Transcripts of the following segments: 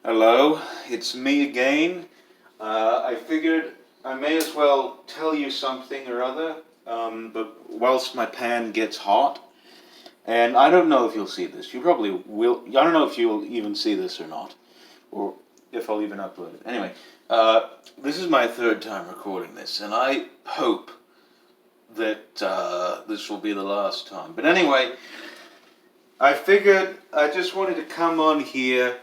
Hello, it's me again. I figured I may as well tell you something or other, but whilst my pan gets hot, and I don't know if you'll see this. You probably will. I don't know if you'll even see this or not, or if I'll even upload it. Anyway, this is my third time recording this, and I hope that this will be the last time. But anyway, I figured I just wanted to come on here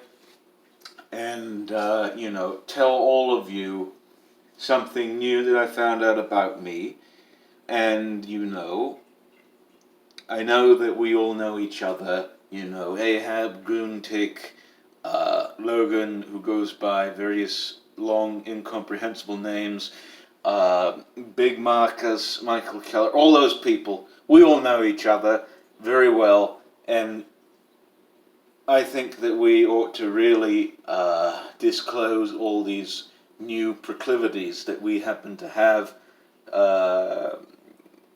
and tell all of you something new that I found out about me. And I know that we all know each other. Ahab, Goontick, Logan, who goes by various long, incomprehensible names, Big Marcus, Michael Keller, all those people. We all know each other very well, and I think that we ought to really disclose all these new proclivities that we happen to have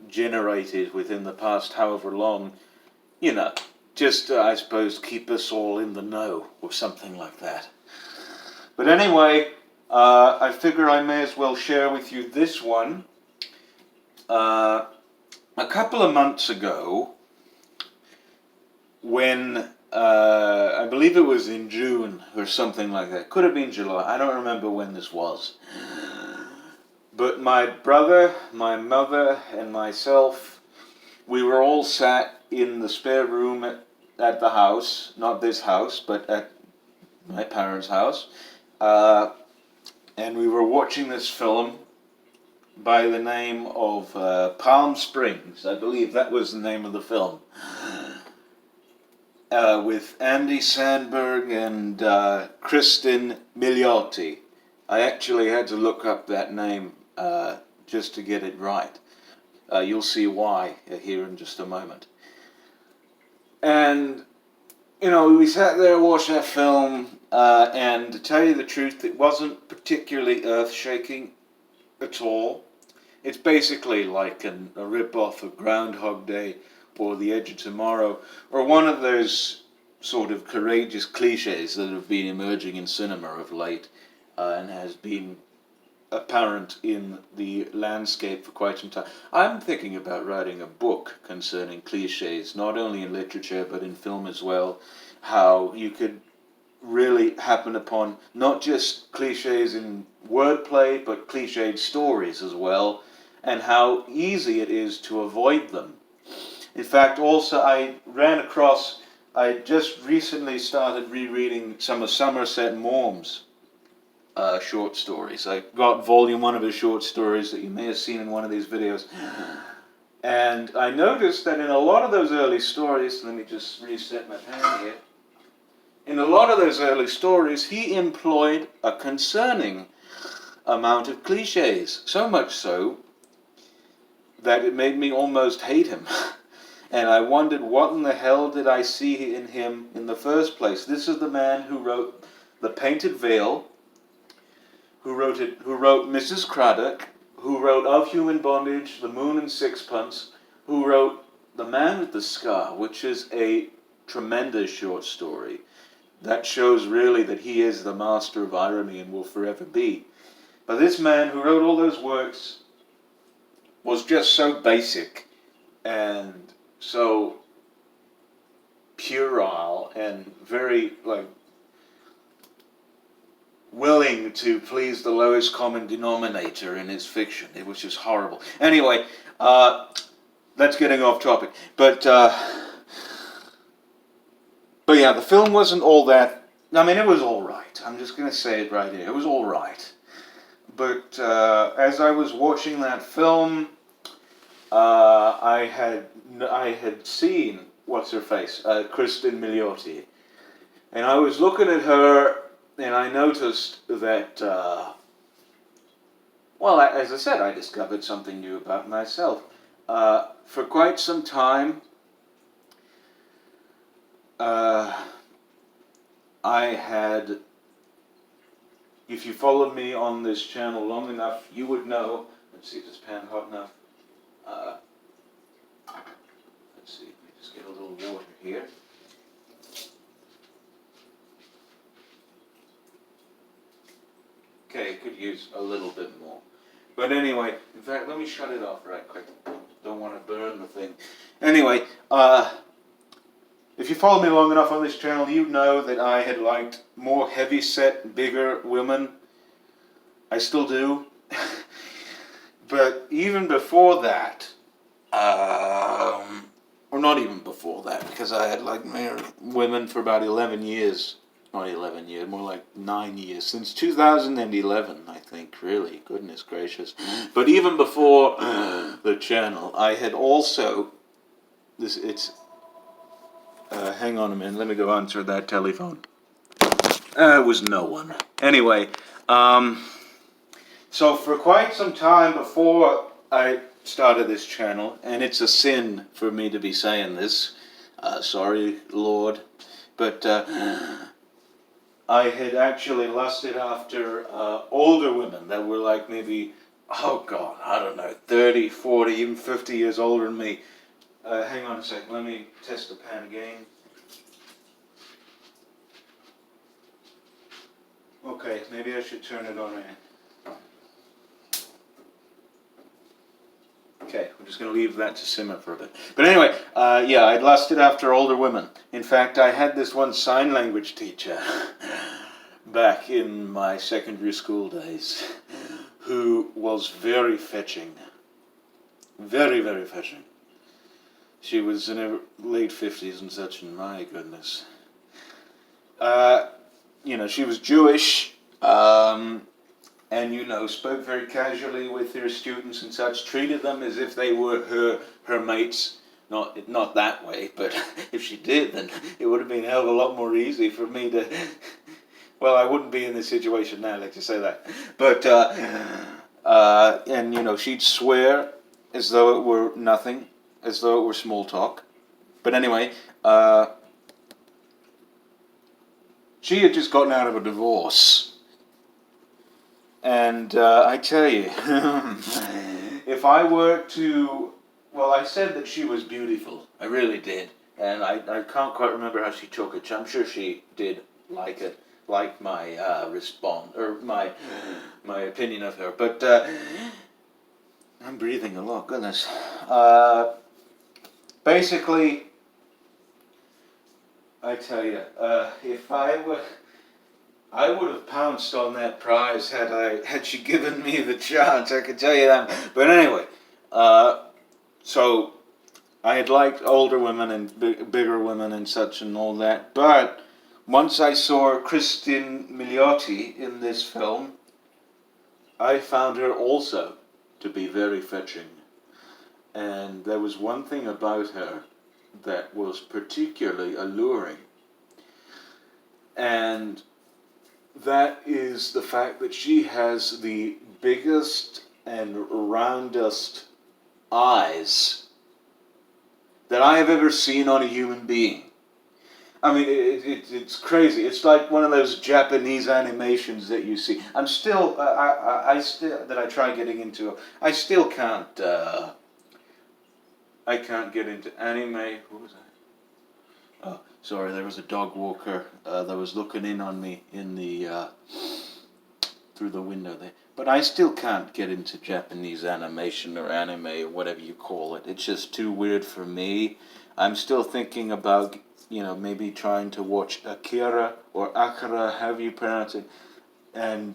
generated within the past however long, just I suppose keep us all in the know or something like that. But anyway, I figure I may as well share with you this one. A couple of months ago, when I believe it was in June or something like that. Could have been July. I don't remember when this was. But my brother, my mother, and myself, we were all sat in the spare room at the house. Not this house, but at my parents' house. And we were watching this film by the name of Palm Springs. I believe that was the name of the film. With Andy Samberg and Kristen Milioti. I actually had to look up that name just to get it right. You'll see why here in just a moment. And, we sat there, watched that film, and to tell you the truth, it wasn't particularly earth-shaking at all. It's basically like a rip-off of Groundhog Day, or The Edge of Tomorrow, or one of those sort of courageous cliches that have been emerging in cinema of late and has been apparent in the landscape for quite some time. I'm thinking about writing a book concerning cliches, not only in literature but in film as well, how you could really happen upon not just cliches in wordplay but cliched stories as well, and how easy it is to avoid them. In fact, also I just recently started rereading some of Somerset Maugham's short stories. I got volume 1 of his short stories that you may have seen in one of these videos. And I noticed that in a lot of those early stories, let me just reset my pen here. In a lot of those early stories, he employed a concerning amount of cliches. So much so that it made me almost hate him. And I wondered, what in the hell did I see in him in the first place? This is the man who wrote The Painted Veil, who wrote Mrs. Craddock, who wrote Of Human Bondage, The Moon and Sixpence, who wrote The Man with the Scar, which is a tremendous short story that shows really that he is the master of irony and will forever be. But this man who wrote all those works was just so basic and so puerile and very willing to please the lowest common denominator in his fiction. It was just horrible. Anyway, that's getting off topic. But yeah, the film wasn't all that. I mean, it was all right. I'm just going to say it right here. It was all right. But as I was watching that film, I had seen what's-her-face, Kristen Milioti, and I was looking at her, and I noticed that, as I said, I discovered something new about myself. For quite some time, I had, if you followed me on this channel long enough, you would know. Let's see if this pan hot enough. Let's see, let me just get a little water here. Okay, could use a little bit more. But anyway, in fact, let me shut it off right quick. Don't want to burn the thing. Anyway, if you follow me long enough on this channel, you know that I had liked more heavy-set, bigger women. I still do. But even before that, or not even before that, because I had liked women for about 11 years. Not 11 years, more like 9 years. Since 2011, I think, really. Goodness gracious. But even before the channel, I had also... hang on a minute, let me go answer that telephone. It was no one. Anyway, so for quite some time before I started this channel, and it's a sin for me to be saying this, sorry, Lord, but I had actually lusted after older women that were like maybe, oh God, I don't know, 30, 40, even 50 years older than me. Hang on a sec, let me test the pan again. Okay, maybe I should turn it on again. Okay, we're just going to leave that to simmer for a bit. But anyway, yeah, I'd lusted after older women. In fact, I had this one sign language teacher back in my secondary school days who was very fetching. Very, very fetching. She was in her late 50s and such, and my goodness. You know, she was Jewish, and, you know, spoke very casually with her students and such, treated them as if they were her mates. Not that way, but if she did, then it would have been a hell of a lot more easy for me to... Well, I wouldn't be in this situation now, let's just say that. But, and, you know, she'd swear as though it were nothing, as though it were small talk. But anyway, she had just gotten out of a divorce. And I tell you, if I were to... Well, I said that she was beautiful. I really did. And I can't quite remember how she took it. I'm sure she did like it, like my response, or my opinion of her. But I'm breathing a lot, goodness. Basically, I tell you, if I would have pounced on that prize had she given me the chance, I could tell you that. But anyway, so I had liked older women and bigger women and such and all that. But once I saw Christine Milioti in this film, I found her also to be very fetching. And there was one thing about her that was particularly alluring. And that is the fact that she has the biggest and roundest eyes that I have ever seen on a human being. I mean, it's crazy. It's like one of those Japanese animations that you see. I'm still, I still, that I try getting into, I still can't, I can't get into anime. What was that? Oh, sorry, there was a dog walker that was looking in on me in the through the window there. But I still can't get into Japanese animation or anime or whatever you call it. It's just too weird for me. I'm still thinking about, you know, maybe trying to watch Akira or Akira, however you pronounce it, and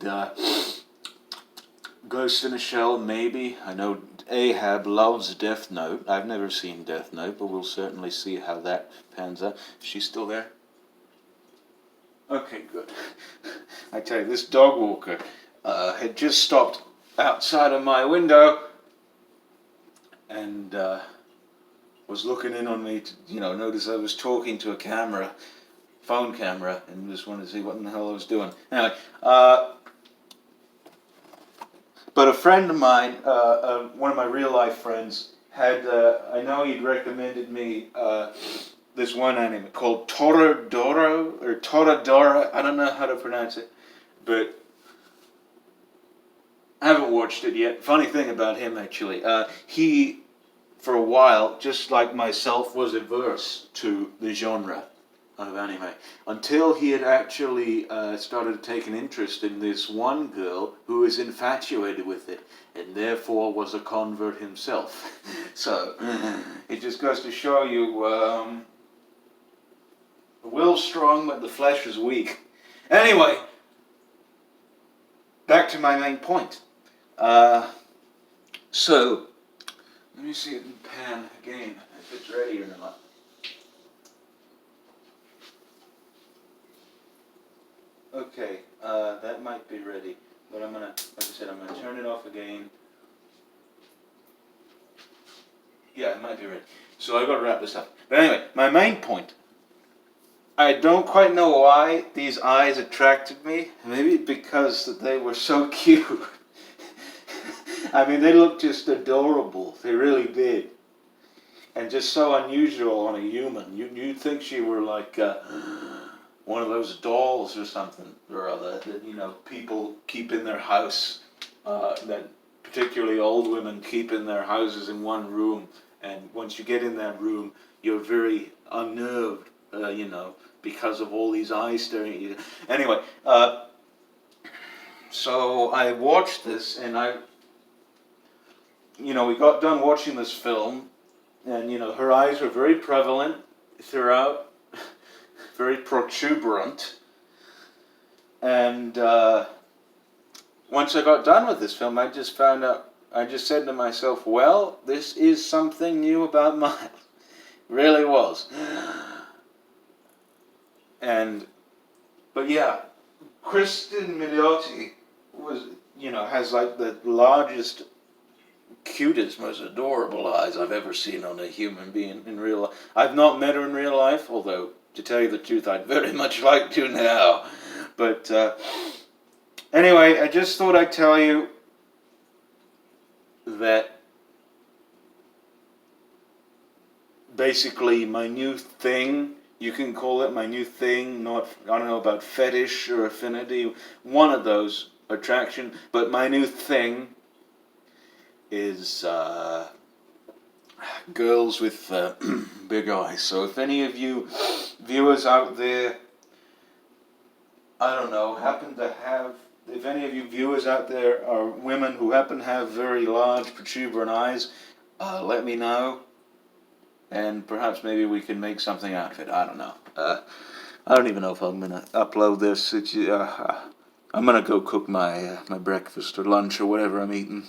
Ghost in a Shell, maybe. I know Ahab loves Death Note. I've never seen Death Note, but we'll certainly see how that pans out. Is she still there? Okay, good. I tell you, this dog walker had just stopped outside of my window and was looking in on me to, you know, notice I was talking to a camera, phone camera, and just wanted to see what in the hell I was doing. Anyway, but a friend of mine, one of my real life friends, had, I know he'd recommended me this one anime called Toradora, or Toradora, I don't know how to pronounce it, but I haven't watched it yet. Funny thing about him, actually, he, for a while, just like myself, was averse to the genre. of anime, until he had actually started taking interest in this one girl who was infatuated with it, and therefore was a convert himself. So, it just goes to show you, the will's strong, but the flesh is weak. Anyway, back to my main point. So, let me see it in pan again, if it's ready or not. Okay, that might be ready, but I'm gonna, like I said, I'm gonna turn it off again. Yeah, it might be ready. So I've got to wrap this up. But anyway, my main point. I don't quite know why these eyes attracted me. Maybe because they were so cute. I mean, they looked just adorable. They really did. And just so unusual on a human. You'd think she were like one of those dolls or something or other that, you know, people keep in their house. That particularly old women keep in their houses in one room. And once you get in that room, you're very unnerved, you know, because of all these eyes staring at you. Anyway, so I watched this, and we got done watching this film, and, you know, her eyes were very prevalent throughout, very protuberant, and once I got done with this film, I just said to myself, well, this is something new about Miles. Really was. But yeah, Kristen Milioti has like the largest, cutest, most adorable eyes I've ever seen on a human being in real life. I've not met her in real life, although, to tell you the truth, I'd very much like to now. But anyway, I just thought I'd tell you that basically my new thing, you can call it my new thing, I don't know about fetish or affinity, one of those, attraction, but my new thing is girls with big eyes. So if any of you viewers out there, I don't know, if any of you viewers out there are women who happen to have very large protuberant eyes, let me know. And perhaps maybe we can make something out of it. I don't know. I don't even know if I'm going to upload this. I'm going to go cook my breakfast or lunch or whatever I'm eating.